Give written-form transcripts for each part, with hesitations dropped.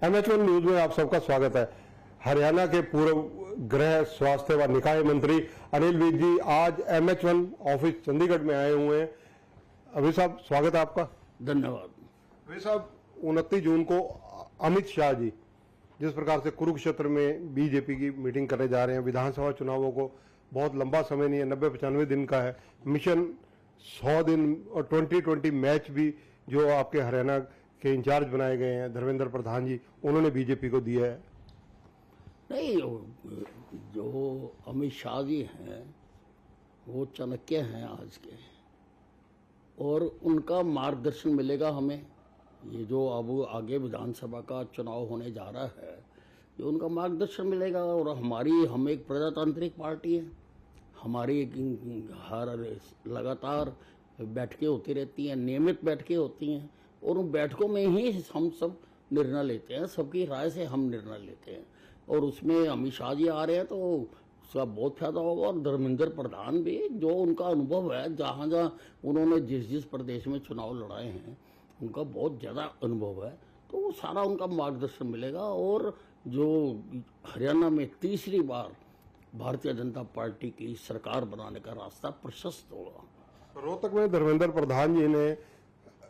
MH1 news में आप सबका स्वागत है। हरियाणा के पूर्व गृह स्वास्थ्य व निकाय मंत्री अनिल विज जी आज MH1 ऑफिस चंडीगढ़ में आए हुए हैं। अभी साहब स्वागत है आपका। धन्यवाद। अभी साहब 29 जून को अमित शाह जी जिस प्रकार से कुरुक्षेत्र में बीजेपी की मीटिंग करने जा रहे हैं, विधानसभा चुनावों को बहुत लंबा समय नहीं है, 90-95 दिन का है मिशन, 100 दिन और 2020 मैच भी जो आपके हरियाणा के इंचार्ज बनाए गए हैं धर्मेंद्र प्रधान जी, उन्होंने बीजेपी को दिया है। नहीं, जो अमित शाह जी हैं वो चाणक्य हैं आज के, और उनका मार्गदर्शन मिलेगा हमें। ये जो अब आगे विधानसभा का चुनाव होने जा रहा है, ये उनका मार्गदर्शन मिलेगा। और हम एक प्रजातांत्रिक पार्टी है, हमारी हर लगातार बैठकें होती रहती हैं, नियमित बैठकें होती हैं, और उन बैठकों में ही हम सब निर्णय लेते हैं, सबकी राय से हम निर्णय लेते हैं। और उसमें अमित शाह जी आ रहे हैं तो उसका बहुत फायदा होगा। और धर्मेंद्र प्रधान भी, जो उनका अनुभव है, जहाँ जहाँ उन्होंने जिस प्रदेश में चुनाव लड़ाए हैं उनका बहुत ज़्यादा अनुभव है, तो वो सारा उनका मार्गदर्शन मिलेगा। और जो हरियाणा में तीसरी बार भारतीय जनता पार्टी की सरकार बनाने का रास्ता प्रशस्त होगा। रोहतक में धर्मेंद्र प्रधान जी ने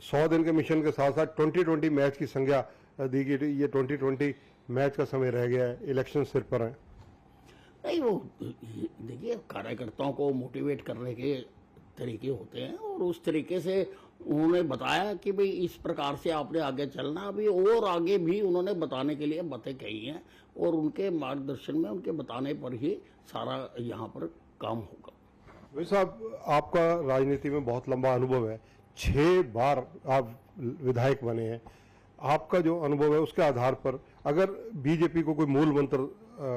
100 दिन के मिशन के साथ साथ 2020 मैच की संज्ञा दी गई। ये 2020 मैच का समय रह गया है, इलेक्शन सिर पर है। नहीं, वो देखिए, कार्यकर्ताओं को मोटिवेट करने के तरीके होते हैं, और उस तरीके से उन्होंने बताया कि भाई इस प्रकार से आपने आगे चलना। अभी और आगे भी उन्होंने बताने के लिए बातें कही हैं, और उनके मार्गदर्शन में, उनके बताने पर ही सारा यहाँ पर काम होगा। वैसे साहब, आपका राजनीति में बहुत लंबा अनुभव है, 6 बार आप विधायक बने हैं। आपका जो अनुभव है उसके आधार पर अगर बीजेपी को कोई मूल मंत्र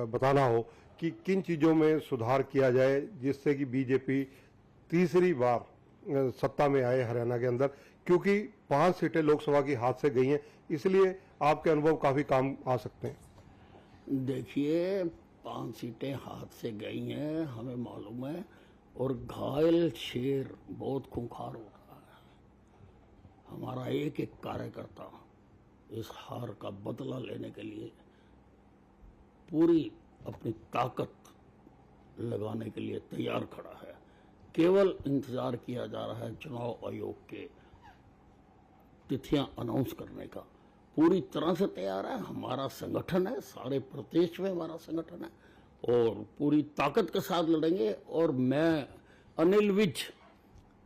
बताना हो कि किन चीजों में सुधार किया जाए जिससे कि बीजेपी तीसरी बार सत्ता में आए हरियाणा के अंदर, क्योंकि 5 सीटें लोकसभा की हाथ से गई हैं, इसलिए आपके अनुभव काफी काम आ सकते हैं। देखिए, 5 सीटें हाथ से गई हैं, हमें मालूम है, और घायल शेर बहुत खूंखार होता है। हमारा एक एक कार्यकर्ता इस हार का बदला लेने के लिए पूरी अपनी ताकत लगाने के लिए तैयार खड़ा है। केवल इंतजार किया जा रहा है चुनाव आयोग के तिथियां अनाउंस करने का। पूरी तरह से तैयार है, हमारा संगठन है, सारे प्रदेश में हमारा संगठन है, और पूरी ताकत के साथ लड़ेंगे। और मैं अनिल विज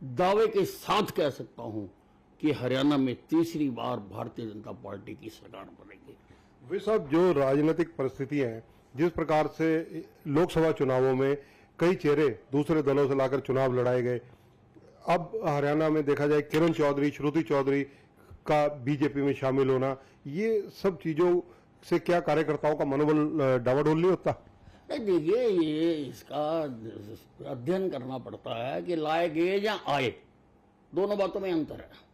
दावे के साथ कह सकता हूं कि हरियाणा में तीसरी बार भारतीय जनता पार्टी की सरकार बनेगी। वे सब जो राजनीतिक परिस्थितियां हैं, जिस प्रकार से लोकसभा चुनावों में कई चेहरे दूसरे दलों से लाकर चुनाव लड़ाए गए, अब हरियाणा में देखा जाए किरण चौधरी, श्रुति चौधरी का बीजेपी में शामिल होना, ये सब चीजों से क्या कार्यकर्ताओं का मनोबल डावाडोल नहीं होता? नहीं, देखिए, ये इसका अध्ययन करना पड़ता है कि लाए गए या आए, दोनों बातों में अंतर है।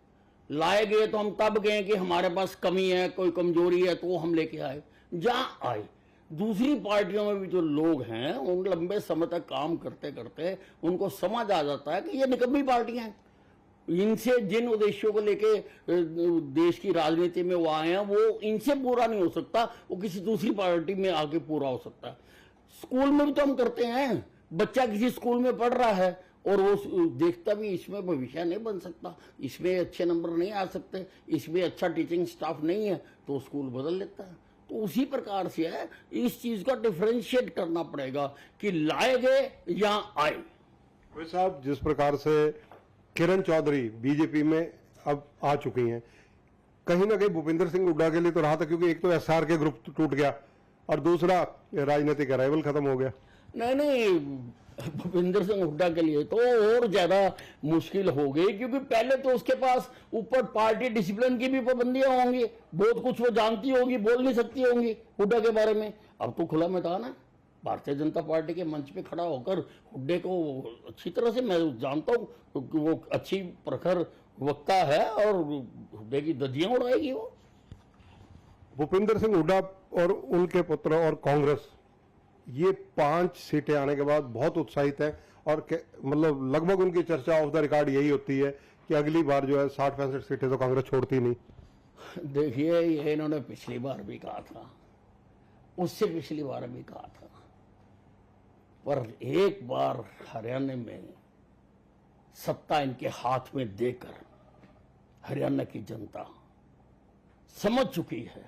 लाए गए तो हम तब गए कि हमारे पास कमी है, कोई कमजोरी है, तो हम लेके आए। जहाँ आए, दूसरी पार्टियों में भी जो लोग हैं, उन लंबे समय तक काम करते करते उनको समझ आ जाता है कि ये निकम्मी पार्टियां हैं। इनसे जिन उद्देश्यों को लेके देश की राजनीति में वो आए हैं, वो इनसे पूरा नहीं हो सकता, वो किसी दूसरी पार्टी में आके पूरा हो सकता है। स्कूल में भी तो हम करते हैं, बच्चा किसी स्कूल में पढ़ रहा है और वो देखता भी इसमें भविष्य नहीं बन सकता, इसमें अच्छे नंबर नहीं आ सकते, इसमें अच्छा टीचिंग स्टाफ नहीं है, तो स्कूल बदल लेता है। तो उसी प्रकार से है, इस चीज का डिफरेंशिएट करना पड़ेगा कि लाए गए या आए। वे साहब, जिस प्रकार से किरण चौधरी बीजेपी में अब आ चुकी हैं, कहीं ना कहीं भूपेंद्र सिंह हुड्डा के लिए तो रहा था, क्योंकि एक तो एसआर के ग्रुप टूट गया और दूसरा राजनीतिक अराइवल खत्म हो गया। नहीं, भूपेंद्र सिंह हुड्डा के लिए तो और ज्यादा मुश्किल हो गई, क्योंकि पहले तो उसके पास ऊपर पार्टी डिसिप्लिन की भी पाबंदियां होंगी, बहुत कुछ वो जानती होगी, बोल नहीं सकती होंगी हुड्डा के बारे में। अब तो खुला मैदान है, भारतीय जनता पार्टी के मंच पे खड़ा होकर हुड्डे को अच्छी तरह से मैं जानता हूं कि वो अच्छी प्रखर वक्ता है, और हुड्डे की दधियां उड़ाएगी वो। भूपेंद्र सिंह हुड्डा और उनके पुत्र और कांग्रेस, ये 5 सीटें आने के बाद बहुत उत्साहित है, और मतलब लगभग उनकी चर्चा ऑफ द रिकॉर्ड यही होती है कि अगली बार जो है 60-65 सीटें तो कांग्रेस छोड़ती नहीं। देखिए, ये इन्होंने पिछली बार भी कहा था, उससे पिछली बार भी कहा था, पर एक बार हरियाणा में सत्ता इनके हाथ में देकर हरियाणा की जनता समझ चुकी है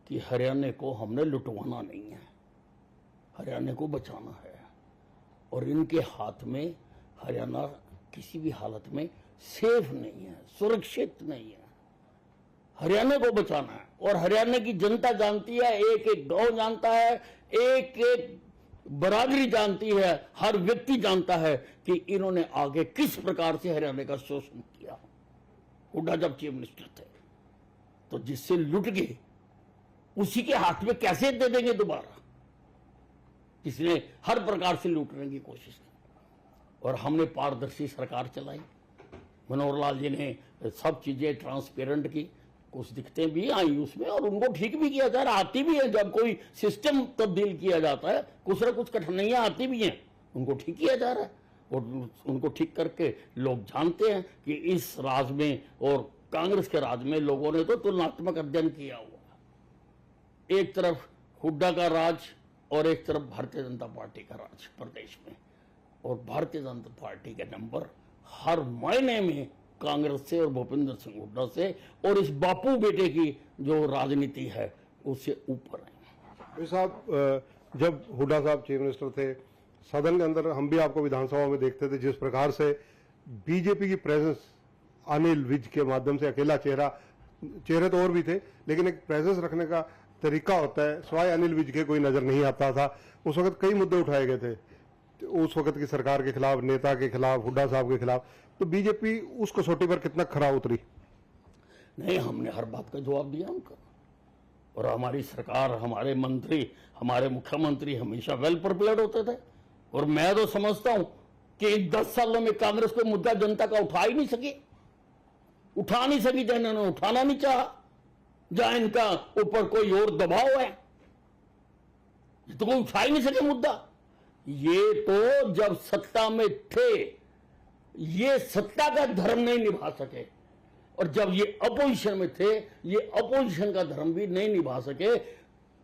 कि हरियाणा को हमने लुटवाना नहीं है, हरियाणा को बचाना है। और इनके हाथ में हरियाणा किसी भी हालत में सेफ नहीं है, सुरक्षित नहीं है। हरियाणा को बचाना है और हरियाणा की जनता जानती है, एक एक गांव जानता है, एक एक बरादरी जानती है, हर व्यक्ति जानता है कि इन्होंने आगे किस प्रकार से हरियाणा का शोषण किया। हुड्डा जब चीफ मिनिस्टर थे तो जिससे लुट गए उसी के हाथ में कैसे दे देंगे दोबारा, जिसने हर प्रकार से लूटने की कोशिश की। और हमने पारदर्शी सरकार चलाई, मनोहर लाल जी ने सब चीजें ट्रांसपेरेंट की, कुछ दिक्कतें भी आई उसमें और उनको ठीक भी किया जा रहा, आती भी है। जब कोई सिस्टम तब्दील किया जाता है कुछ ना कुछ कठिनाइयां आती भी हैं, उनको ठीक किया जा रहा है। और उनको ठीक करके लोग जानते हैं कि इस राज में और कांग्रेस के राज में लोगों ने तो तुलनात्मक अध्ययन किया हुआ। एक तरफ हुड्डा का राज और एक तरफ भारतीय जनता पार्टी का राज प्रदेश में, और भारतीय जनता पार्टी के नंबर हर मायने में कांग्रेस से और भूपेंद्र सिंह हुड्डा से और इस बापू बेटे की जो राजनीति है उससे ऊपर है। साहब, जब हुड्डा साहब चीफ मिनिस्टर थे, सदन के अंदर हम भी आपको विधानसभा में देखते थे, जिस प्रकार से बीजेपी की प्रेजेंस अनिल विज के माध्यम से, अकेला चेहरे तो और भी थे लेकिन एक प्रेजेंस रखने का तरीका होता है, स्वाय अनिल विज के कोई नजर नहीं आता था। उस वक्त कई मुद्दे उठाए गए थे, उस वक्त की सरकार के खिलाफ, नेता के खिलाफ, हुड्डा साहब के खिलाफ। तो बीजेपी उस कसौटी पर कितना खरा उतरी? नहीं, हमने हर बात का जवाब दिया उनको, और हमारी सरकार, हमारे मंत्री, हमारे मुख्यमंत्री हमेशा वेल प्रिपेयर्ड होते थे। और मैं तो समझता हूं कि 10 सालों में कांग्रेस कोई मुद्दा जनता का उठा नहीं सकी जहाँ इन्होंने उठाना नहीं चाहा, जहां इनका ऊपर कोई और दबाव है, तो कोई उठा ही नहीं सके मुद्दा। ये तो जब सत्ता में थे ये सत्ता का धर्म नहीं निभा सके, और जब ये अपोजिशन में थे ये अपोजिशन का धर्म भी नहीं निभा सके।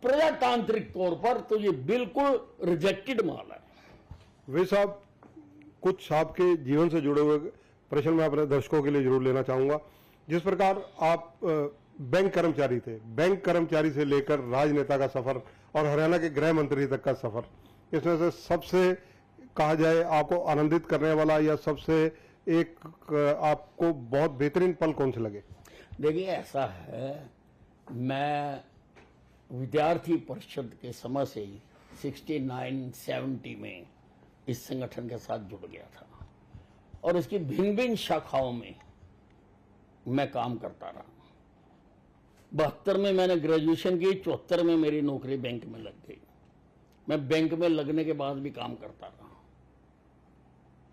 प्रजातांत्रिक तौर पर तो ये बिल्कुल रिजेक्टेड माल है। वे साहब, कुछ आपके जीवन से जुड़े हुए प्रश्न मैं अपने दर्शकों के लिए जरूर लेना चाहूंगा। जिस प्रकार आप बैंक कर्मचारी थे, बैंक कर्मचारी से लेकर राजनेता का सफर और हरियाणा के गृह मंत्री तक का सफर, इसमें से सबसे कहा जाए आपको आनंदित करने वाला या सबसे एक आपको बहुत बेहतरीन पल कौन से लगे? देखिए, ऐसा है, मैं विद्यार्थी परिषद के समय से ही 69-70 में इस संगठन के साथ जुड़ गया था और इसकी भिन्न भिन्न शाखाओं में मैं काम करता रहा। 72 में मैंने ग्रेजुएशन की, 74 में मेरी नौकरी बैंक में लग गई। मैं बैंक में लगने के बाद भी काम करता रहा।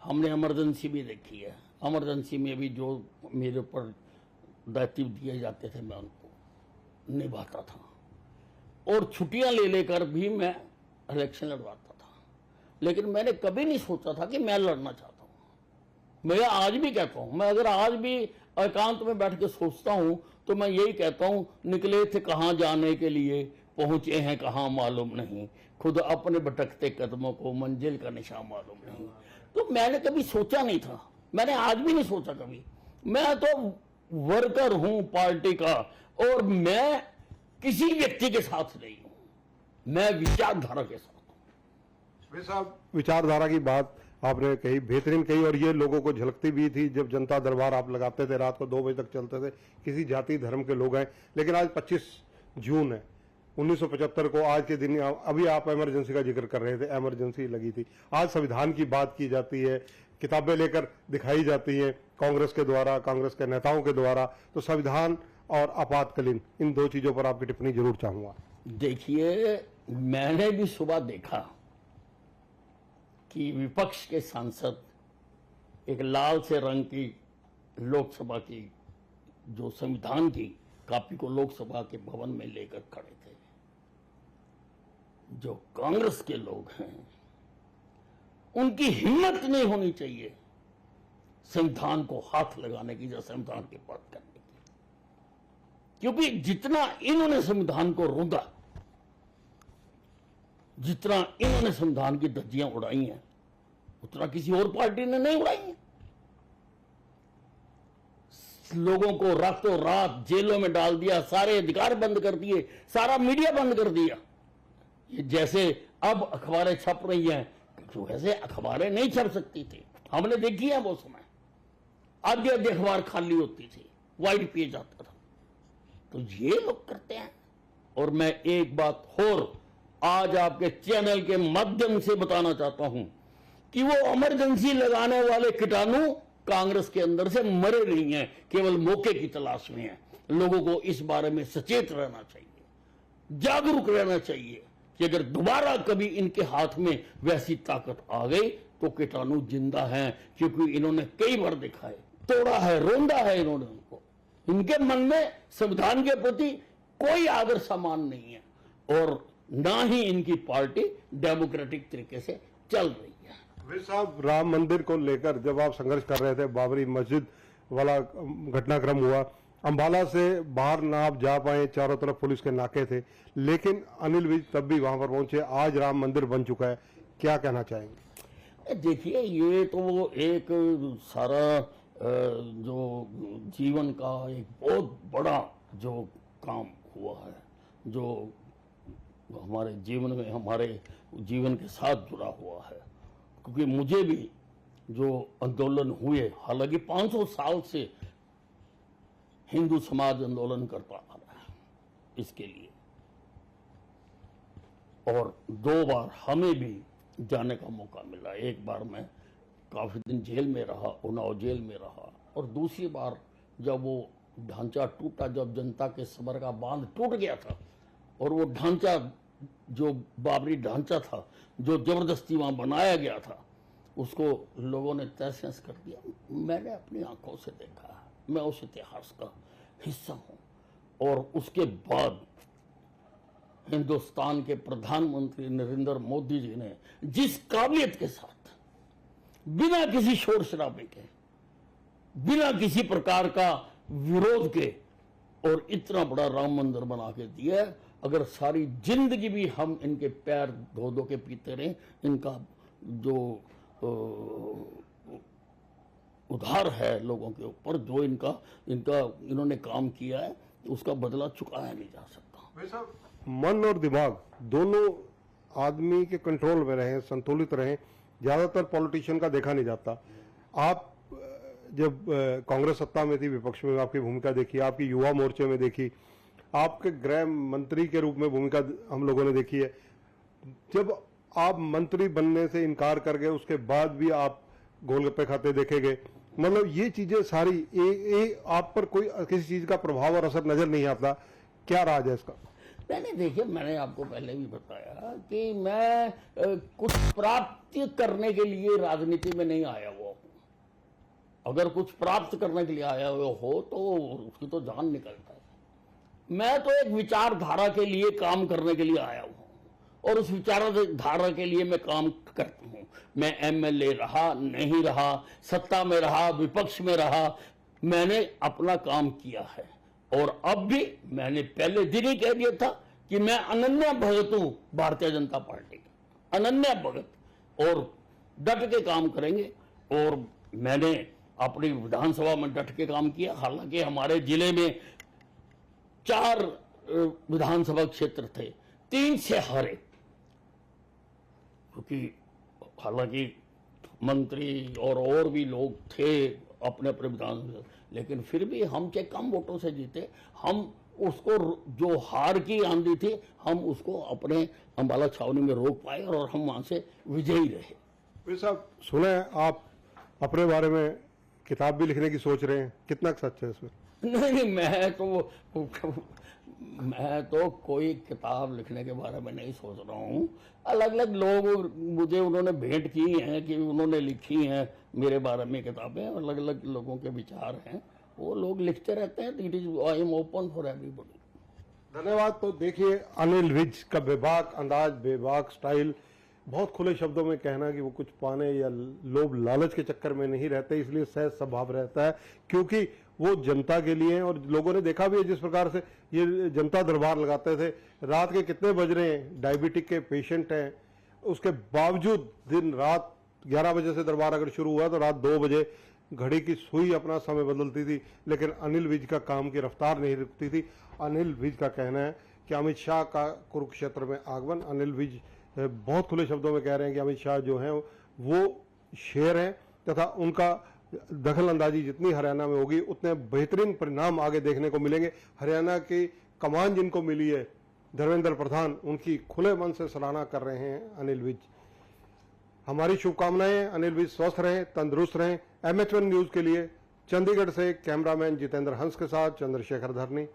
हमने इमरजेंसी भी देखी है, इमरजेंसी में भी जो मेरे ऊपर दायित्व दिए जाते थे मैं उनको निभाता था, और छुट्टियां ले लेकर भी मैं इलेक्शन लड़वाता था। लेकिन मैंने कभी नहीं सोचा था कि मैं लड़ना चाहता हूं। मैं आज भी कहता हूं, मैं अगर आज भी एकांत में बैठ के सोचता हूं तो मैं यही कहता हूं, निकले थे कहां जाने के लिए, पहुंचे हैं कहां मालूम नहीं, खुद अपने भटकते कदमों को मंजिल का निशान मालूम नहीं। तो मैंने कभी सोचा नहीं था, मैंने आज भी नहीं सोचा कभी। मैं तो वर्कर हूं पार्टी का, और मैं किसी व्यक्ति के साथ नहीं हूं, मैं विचारधारा के साथ हूं। साहब, विचारधारा की बात आपने कही, बेहतरीन कही, और ये लोगों को झलकती भी थी। जब जनता दरबार आप लगाते थे, रात को 2 बजे तक चलते थे, किसी जाति धर्म के लोग हैं। लेकिन आज 25 जून है 1975 को, आज के दिन अभी आप इमरजेंसी का जिक्र कर रहे थे, इमरजेंसी लगी थी। आज संविधान की बात की जाती है, किताबें लेकर दिखाई जाती हैं कांग्रेस के द्वारा, कांग्रेस के नेताओं के द्वारा। तो संविधान और आपातकालीन, इन 2 चीजों पर आपकी टिप्पणी जरूर चाहूंगा। देखिए, मैंने भी सुबह देखा कि विपक्ष के सांसद एक लाल से रंग की लोकसभा की जो संविधान की कॉपी को लोकसभा के भवन में लेकर खड़े थे। जो कांग्रेस के लोग हैं उनकी हिम्मत नहीं होनी चाहिए संविधान को हाथ लगाने की या संविधान की बात करने की। क्योंकि जितना इन्होंने संविधान को रोंदा, जितना इन्होंने संविधान की धज्जियां उड़ाई हैं, उतना किसी और पार्टी ने नहीं उड़ाई है। लोगों को रातों रात जेलों में डाल दिया, सारे अधिकार बंद कर दिए, सारा मीडिया बंद कर दिया। ये जैसे अब अखबारें छप रही हैं, तो वैसे अखबारें नहीं छप सकती थी, हमने देखी है वो समय। आधी आधी अखबार खाली होती थी, वाइट पेज आता था। तो ये लोग करते हैं। और मैं एक बात और आज आपके चैनल के माध्यम से बताना चाहता हूं कि वो इमरजेंसी लगाने वाले कीटाणु कांग्रेस के अंदर से मरे नहीं हैं, केवल मौके की तलाश में हैं। लोगों को इस बारे में सचेत रहना चाहिए, जागरूक रहना चाहिए कि अगर दोबारा कभी इनके हाथ में वैसी ताकत आ गई तो कीटाणु जिंदा हैं, क्योंकि इन्होंने कई बार देखा है, तोड़ा है, रोंदा है इन्होंने उनको। इनके मन में संविधान के प्रति कोई आदर सम्मान नहीं है और ना ही इनकी पार्टी डेमोक्रेटिक तरीके से चल रही है। वीर साहब, राम मंदिर को लेकर जब आप संघर्ष कर रहे थे, बाबरी मस्जिद वाला घटनाक्रम हुआ, अंबाला से बाहर ना आप जा पाए, चारों तरफ पुलिस के नाके थे, लेकिन अनिल विज तब भी वहां पर पहुंचे। आज राम मंदिर बन चुका है, क्या कहना चाहेंगे? देखिए, ये तो एक सारा जो जीवन का एक बहुत बड़ा जो काम हुआ है, जो हमारे जीवन में, हमारे जीवन के साथ जुड़ा हुआ है। क्योंकि मुझे भी जो आंदोलन हुए, हालांकि 500 साल से हिंदू समाज आंदोलन करता आ रहा है इसके लिए, और 2 बार हमें भी जाने का मौका मिला। एक बार मैं काफी दिन जेल में रहा, उन्नाव जेल में रहा, और दूसरी बार जब वो ढांचा टूटा, जब जनता के सबर का बांध टूट गया था और वो ढांचा, जो बाबरी ढांचा था, जो जबरदस्ती वहां बनाया गया था, उसको लोगों ने तहस नहस कर दिया। मैंने अपनी आंखों से देखा है, मैं उस इतिहास का हिस्सा हूं। और उसके बाद हिंदुस्तान के प्रधानमंत्री नरेंद्र मोदी जी ने जिस काबिलियत के साथ, बिना किसी शोर शराबे के, बिना किसी प्रकार का विरोध के, और इतना बड़ा राम मंदिर बना के दिया, अगर सारी जिंदगी भी हम इनके पैर धो धो के पीते रहे, इनका जो उधार है लोगों के ऊपर, जो इन्होंने काम किया है, उसका बदला चुकाया नहीं जा सकता। मन और दिमाग दोनों आदमी के कंट्रोल में रहे, संतुलित रहे, ज्यादातर पॉलिटिशियन का देखा नहीं जाता। आप जब कांग्रेस सत्ता में थी, विपक्ष में आपकी भूमिका देखी, आपकी युवा मोर्चे में देखी, आपके गृह मंत्री के रूप में भूमिका हम लोगों ने देखी है। जब आप मंत्री बनने से इनकार कर गए, उसके बाद भी आप गोलगप्पे खाते देखे गए, मतलब ये चीजें सारी आप पर कोई किसी चीज का प्रभाव और असर नजर नहीं आता, क्या राज है इसका? नहीं, देखिए, मैंने आपको पहले भी बताया कि मैं कुछ प्राप्त करने के लिए राजनीति में नहीं आया हुआ हूं। अगर कुछ प्राप्त करने के लिए आया हुआ हो तो उसकी तो जान निकलता है। मैं तो एक विचारधारा के लिए काम करने के लिए आया हूं, और उस विचारधारा के लिए मैं काम करता हूं। मैं एमएलए रहा, नहीं रहा, सत्ता में रहा, विपक्ष में रहा, मैंने अपना काम किया है। और अब भी मैंने पहले दिन ही कह दिया था कि मैं अनन्य भगत हूं भारतीय जनता पार्टी का, अनन्य भगत, और डट के काम करेंगे। और मैंने अपनी विधानसभा में डट के काम किया। हालांकि हमारे जिले में 4 विधानसभा क्षेत्र थे, 3 से हारे, क्योंकि हालांकि मंत्री और भी लोग थे अपने अपने विधानसभा, लेकिन फिर भी हमसे कम वोटों से जीते। हम उसको, जो हार की आंधी थी, हम उसको अपने अंबाला छावनी में रोक पाए और हम वहां से विजयी रहे। वीर साहब, सुना है आप अपने बारे में किताब भी लिखने की सोच रहे हैं, कितना सच है इसमें? नहीं, मैं तो कोई किताब लिखने के बारे में नहीं सोच रहा हूँ। अलग अलग लोग मुझे उन्होंने भेंट की हैं कि उन्होंने लिखी हैं मेरे बारे में किताबें, अलग अलग लोगों के विचार हैं, वो लोग लिखते रहते हैं। It is, I am open for everybody. धन्यवाद। तो देखिए, अनिल विज का बेबाक अंदाज, बेबाक स्टाइल, बहुत खुले शब्दों में कहना कि वो कुछ पाने या लोभ लालच के चक्कर में नहीं रहते, इसलिए सहज स्वभाव रहता है, क्योंकि वो जनता के लिए हैं। और लोगों ने देखा भी है जिस प्रकार से ये जनता दरबार लगाते थे, रात के कितने बज रहे हैं, डायबिटिक के पेशेंट हैं, उसके बावजूद दिन रात 11 बजे से दरबार अगर शुरू हुआ तो रात 2 बजे घड़ी की सुई अपना समय बदलती थी, लेकिन अनिल विज का काम की रफ्तार नहीं रुकती थी। अनिल विज का कहना है कि अमित शाह का कुरुक्षेत्र में आगमन, अनिल विज बहुत खुले शब्दों में कह रहे हैं कि अमित शाह जो हैं वो शेर हैं तथा उनका दखल अंदाजी जितनी हरियाणा में होगी उतने बेहतरीन परिणाम आगे देखने को मिलेंगे। हरियाणा की कमान जिनको मिली है धर्मेंद्र प्रधान, उनकी खुले मन से सराहना कर रहे हैं अनिल विज। हमारी शुभकामनाएं, अनिल विज स्वस्थ रहें, तंदुरुस्त रहें। MH1 न्यूज के लिए चंडीगढ़ से कैमरामैन जितेंद्र हंस के साथ चंद्रशेखर धरनी।